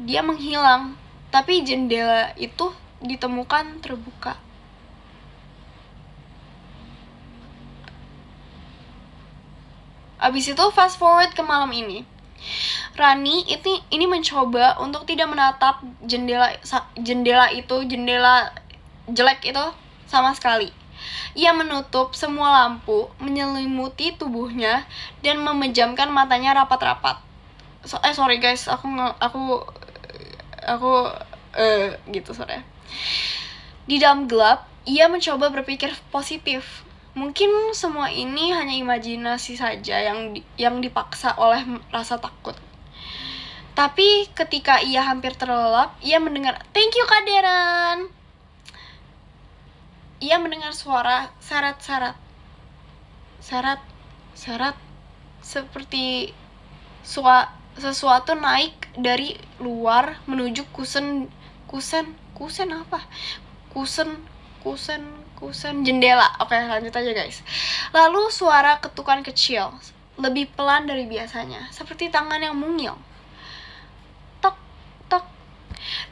dia menghilang, tapi jendela itu ditemukan terbuka. Abis itu fast forward ke malam ini. Rani ini mencoba untuk tidak menatap jendela jelek itu sama sekali. Ia menutup semua lampu, menyelimuti tubuhnya, dan memejamkan matanya rapat-rapat. Sorry guys, gitu sorry. Di dalam gelap, ia mencoba berpikir positif. Mungkin semua ini hanya imajinasi saja yang dipaksa oleh rasa takut. Tapi ketika ia hampir terlelap, ia mendengar, "Thank you Kak Deren." Ia mendengar suara seret-seret. Seret-seret. Seperti sesuatu naik dari luar menuju kusen jendela. Oke, lanjut aja guys. Lalu suara ketukan kecil, lebih pelan dari biasanya, seperti tangan yang mungil. Tok, tok.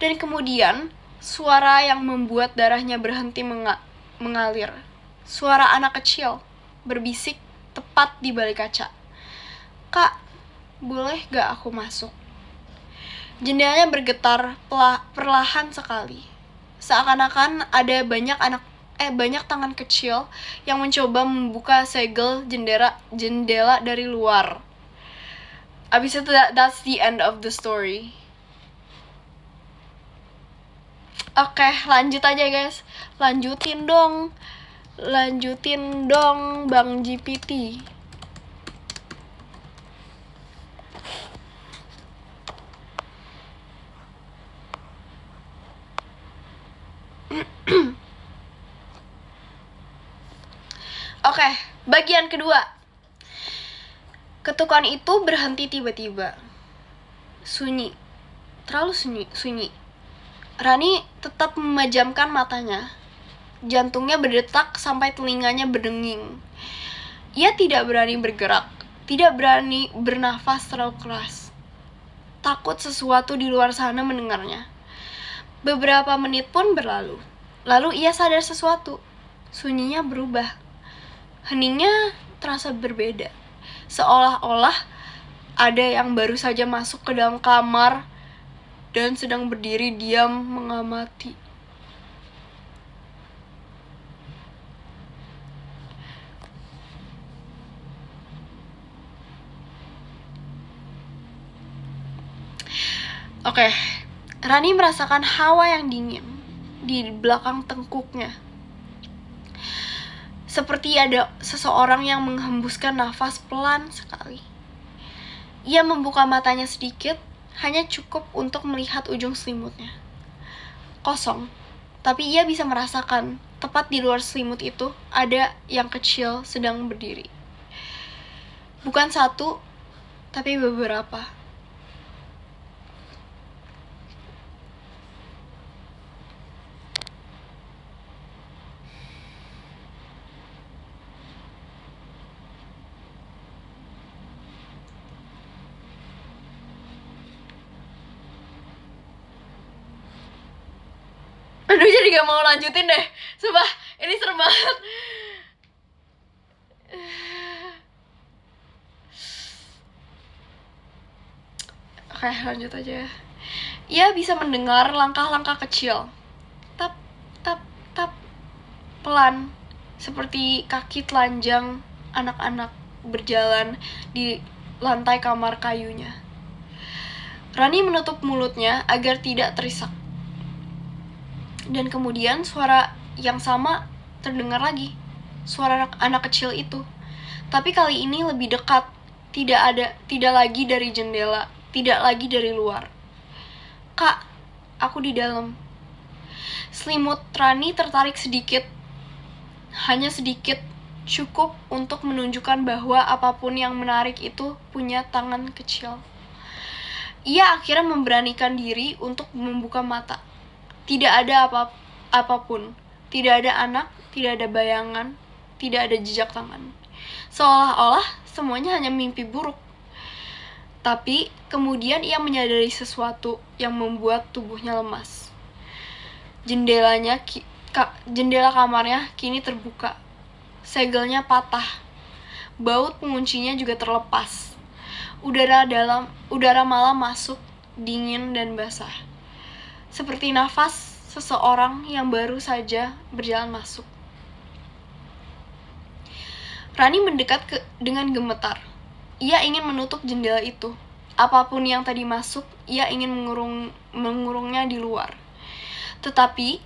Dan kemudian suara yang membuat darahnya berhenti mengalir. Suara anak kecil berbisik tepat di balik kaca. "Kak, boleh gak aku masuk?" Jendelanya bergetar perlahan sekali. Seakan-akan ada banyak tangan kecil yang mencoba membuka segel jendela dari luar. Abis itu that's the end of the story. Oke, lanjut aja guys. Lanjutin dong Bang GPT. Oke, bagian kedua. Ketukan itu berhenti tiba-tiba. Sunyi. Terlalu sunyi. Rani tetap memejamkan matanya. Jantungnya berdetak sampai telinganya berdenging. Ia tidak berani bergerak, tidak berani bernafas terlalu keras. Takut sesuatu di luar sana mendengarnya. Beberapa menit pun berlalu. Lalu ia sadar sesuatu. Sunyinya berubah. Heningnya terasa berbeda. Seolah-olah ada yang baru saja masuk ke dalam kamar dan sedang berdiri diam mengamati. Oke, Rani merasakan hawa yang dingin di belakang tengkuknya. Seperti ada seseorang yang menghembuskan nafas pelan sekali. Ia membuka matanya sedikit, hanya cukup untuk melihat ujung selimutnya. Kosong, tapi ia bisa merasakan tepat di luar selimut itu ada yang kecil sedang berdiri. Bukan satu, tapi beberapa. Aduh, jadi gak mau lanjutin deh. Sumpah, ini serem banget. Oke, lanjut aja. Ia bisa mendengar langkah-langkah kecil. Tap, tap, tap. Pelan, seperti kaki telanjang anak-anak berjalan di lantai kamar kayunya. Rani menutup mulutnya agar tidak terisak. Dan kemudian suara yang sama terdengar lagi. Suara anak kecil itu. Tapi kali ini lebih dekat. Tidak lagi dari jendela, tidak lagi dari luar. "Kak, aku di dalam." Selimut Rani tertarik sedikit. Hanya sedikit, cukup untuk menunjukkan bahwa apapun yang menarik itu punya tangan kecil. Ia akhirnya memberanikan diri untuk membuka mata. Tidak ada apapun. Tidak ada anak, tidak ada bayangan, tidak ada jejak tangan. Seolah-olah semuanya hanya mimpi buruk. Tapi kemudian ia menyadari sesuatu yang membuat tubuhnya lemas. Jendela kamarnya kini terbuka. Segelnya patah. Baut penguncinya juga terlepas. Udara malam masuk, dingin dan basah. Seperti nafas seseorang yang baru saja berjalan masuk. Rani mendekat dengan gemetar. Ia ingin menutup jendela itu. Apapun yang tadi masuk, ia ingin mengurungnya di luar. Tetapi,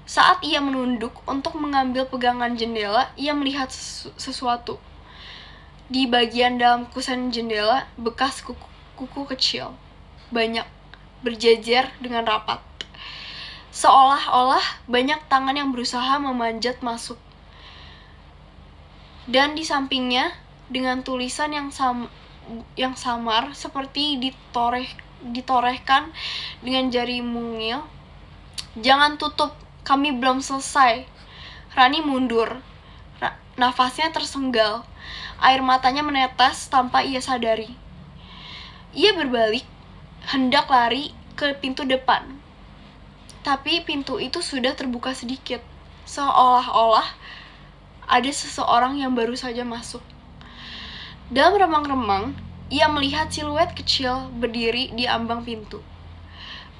saat ia menunduk untuk mengambil pegangan jendela, ia melihat sesuatu. Di bagian dalam kusen jendela, bekas kuku kecil. Banyak, berjejer dengan rapat. Seolah-olah banyak tangan yang berusaha memanjat masuk. Dan di sampingnya, dengan tulisan yang samar seperti ditorehkan dengan jari mungil, "Jangan tutup, kami belum selesai." Rani mundur. Nafasnya tersenggal. Air matanya menetes tanpa ia sadari. Ia berbalik, hendak lari ke pintu depan. Tapi pintu itu sudah terbuka sedikit, seolah-olah ada seseorang yang baru saja masuk. Dalam remang-remang, ia melihat siluet kecil berdiri di ambang pintu.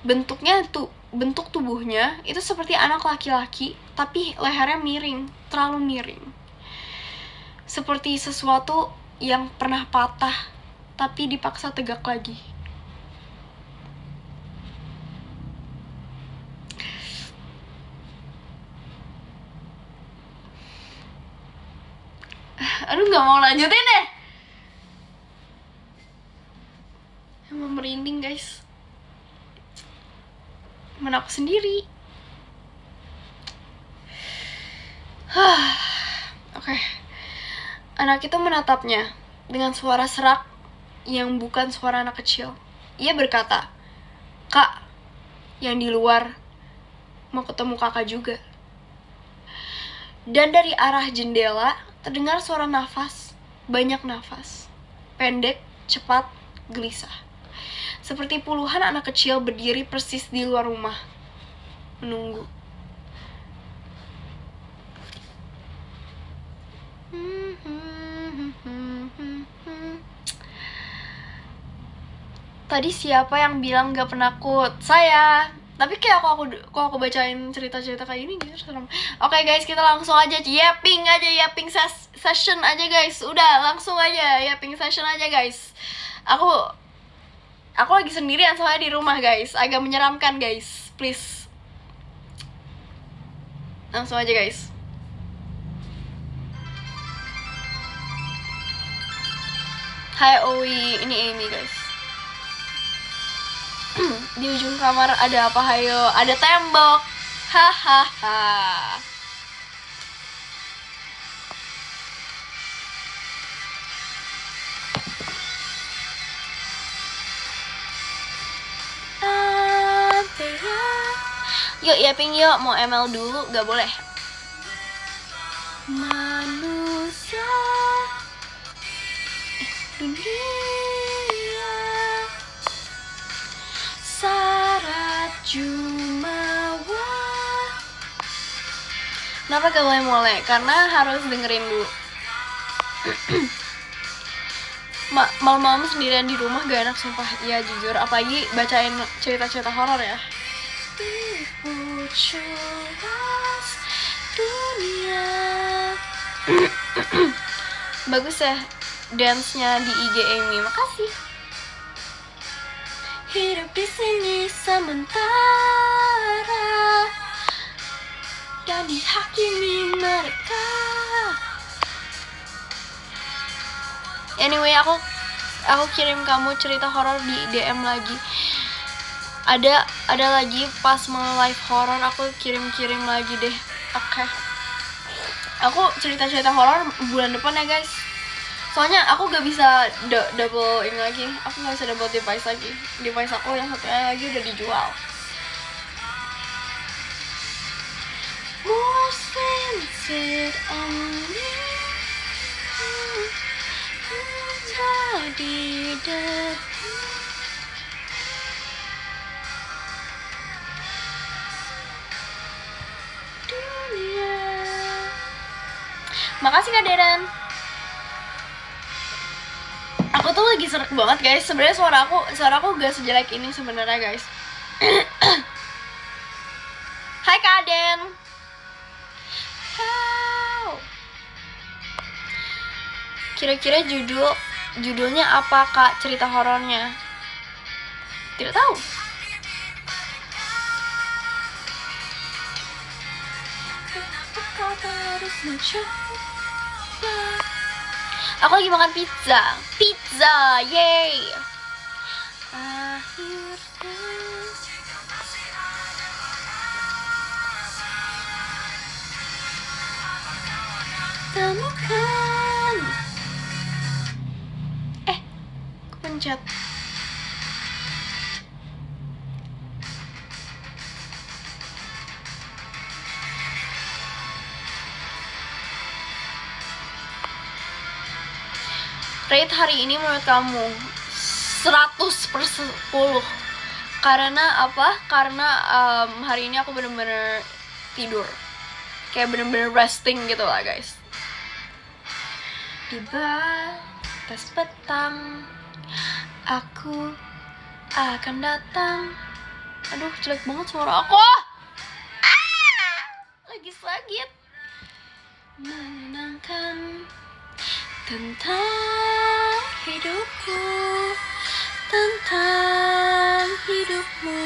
Bentuk tubuhnya itu seperti anak laki-laki, tapi lehernya miring, terlalu miring. Seperti sesuatu yang pernah patah, tapi dipaksa tegak lagi. Aduh, gak mau lanjutin deh. Emang merinding, guys. Mana aku sendiri. Oke. Anak itu menatapnya dengan suara serak yang bukan suara anak kecil. Ia berkata, "Kak, yang di luar mau ketemu kakak juga." Dan dari arah jendela terdengar suara nafas, banyak nafas. Pendek, cepat, gelisah. Seperti puluhan anak kecil berdiri persis di luar rumah, menunggu. Tadi siapa yang bilang gak penakut? Saya. Tapi kayak aku bacain cerita-cerita kayak ini gitu serem. Oke guys, kita langsung aja yapping session aja guys. Udah, langsung aja yapping session aja guys. Aku lagi sendirian soalnya di rumah guys. Agak menyeramkan guys. Please. Langsung aja guys. Hai Owi, ini Amy guys. Di ujung kamar ada apa hayo? Ada tembok. Hahaha. Yuk yapping yuk, mau ML dulu? Gak boleh. Manusia dunia syarat jumawa. Kenapa gak boleh mulai? Karena harus dengerin dulu. Malam-malam sendirian di rumah gak enak sumpah. Iya jujur, apalagi bacain cerita-cerita horor ya. Dunia. Bagus ya dance-nya di IG Amy, makasih. Hidup di sini sementara dan dihakimi mereka. Anyway, aku kirim kamu cerita horor di DM lagi. Ada lagi pas mau live horor aku kirim lagi deh. Oke. Aku cerita horor bulan depan ya guys. Soalnya aku gak bisa double ini lagi. Aku gak bisa double device lagi. Device aku yang satunya lagi udah dijual. menjadi dunia. Makasih Kak Deren. Aku tuh lagi serak banget guys. Sebenarnya suara aku gak sejelek ini sebenarnya guys. Hai Kak Den. Kira-kira judulnya apa Kak, cerita horornya? Tidak tahu. Aku lagi makan pizza. Pizza, yay. Temukan. Aku pencet. Rate hari ini menurut kamu 100/10. Karena apa? Karena hari ini aku bener-bener tidur. Kayak bener-bener resting gitu lah guys. Di batas petang aku akan datang. Aduh, jelek banget suara aku. Lagi sakit. Menenangkan tentang hidupku, tentang hidupmu.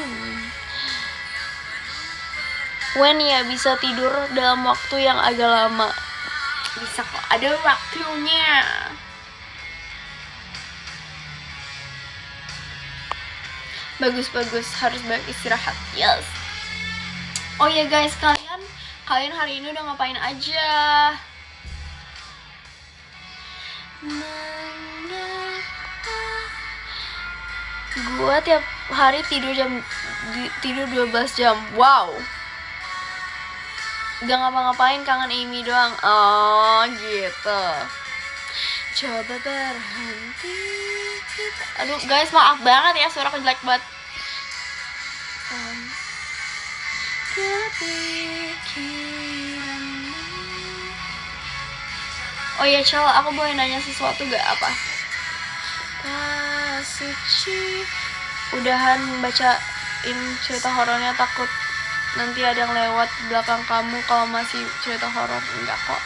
When ya bisa tidur dalam waktu yang agak lama? Bisa kok, ada waktunya. Bagus, harus banyak istirahat. Yes. Oh ya guys, kalian hari ini udah ngapain aja? Gua tiap hari tidur 12 jam. Wow. Gak ngapa-ngapain, kangen Amy doang. Oh gitu. Coba berhenti. Aduh guys, maaf banget ya, suara jelek banget. Oh iya Cel, aku boleh nanya sesuatu gak apa? Suci. Udahan bacain cerita horornya, takut nanti ada yang lewat di belakang kamu kalau masih cerita horor. Enggak kok.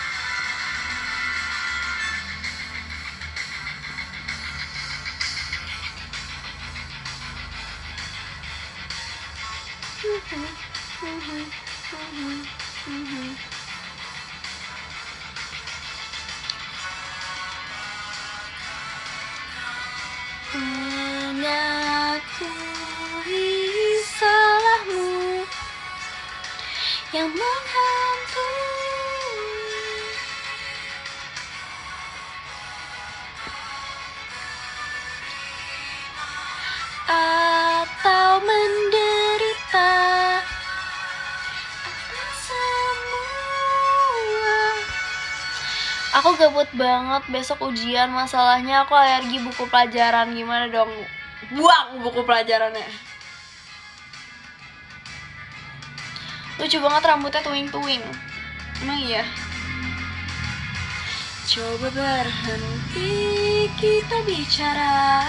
Mengakui salahmu yang menghantui. Atau menderita atas semua. Aku gabut banget, besok ujian. Masalahnya aku alergi buku pelajaran. Gimana dong? Buang buku pelajarannya. Lucu banget rambutnya tuing-tuing. Emang iya? Coba berhenti, kita bicara.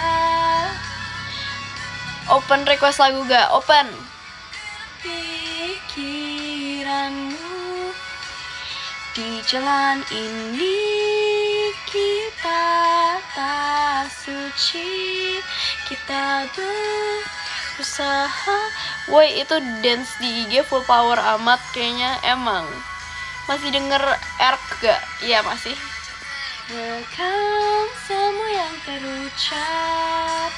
Open request lagu gak? Open. Pikiranmu di jalan ini kita tak suci, kita berusaha. Woi, itu dance di IG full power amat kayaknya. Emang masih denger Erk gak? Iya masih. Rekam semua yang terucap,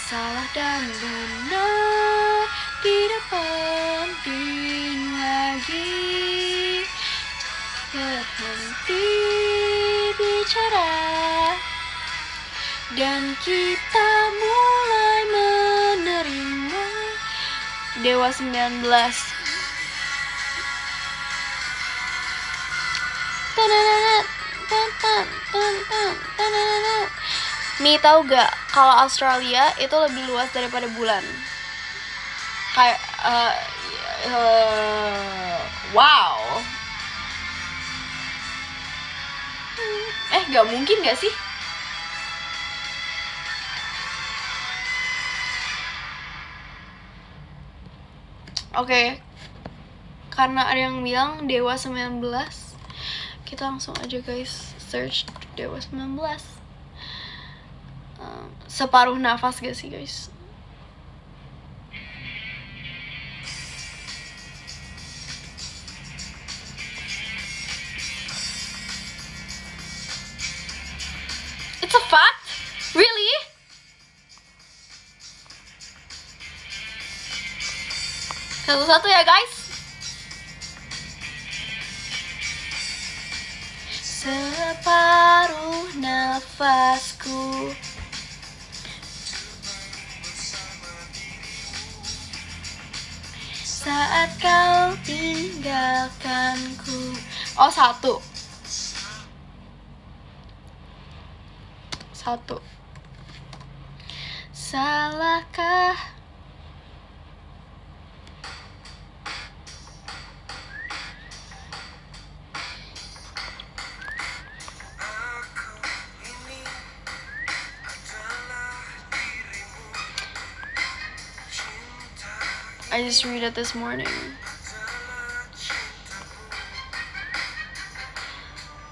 salah dan benar tidak penting lagi. Berhenti bicara dan kita mulai menerima. Dewa 19. Mi, tahu gak kalau Australia itu lebih luas daripada bulan? Kayak wow. Gak mungkin gak sih? Oke. Karena ada yang bilang Dewa 19, kita langsung aja guys search Dewa 19. Separuh nafas gak sih guys? It's a fact? Really? Satu-satu ya guys. Separuh nafasku saat kau tinggalkanku. Oh, satu. Salahkah I just read it this morning.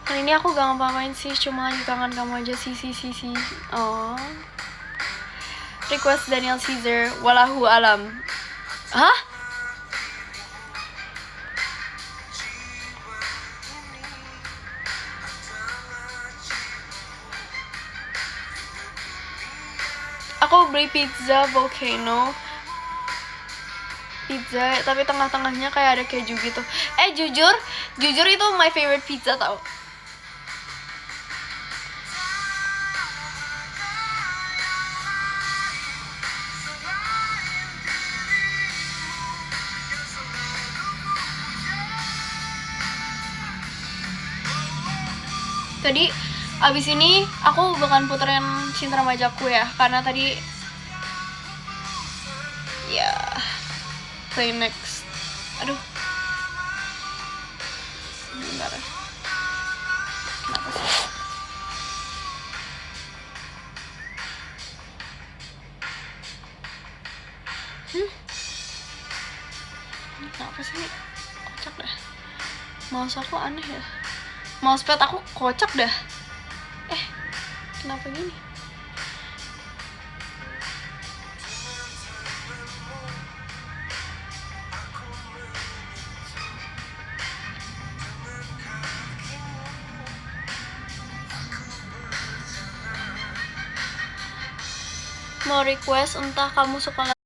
Kali ini aku gak ngapa-ngapain sih, cuma lagi kangen kamu aja sih. Oh. Request Daniel Caesar, walahu alam. Hah? Aku beli pizza Volcano. Pizza, tapi tengah-tengahnya kayak ada keju gitu. Jujur itu my favorite pizza tau. Tadi abis ini aku bakal puterin Cinta Remajaku ya, karena tadi ya play next. Aduh, bentar. Kenapa sih? Kenapa sih? Kocak dah. Mouse aku aneh ya. Mousepad aku kocak dah. Kenapa gini? Mau request entah kamu suka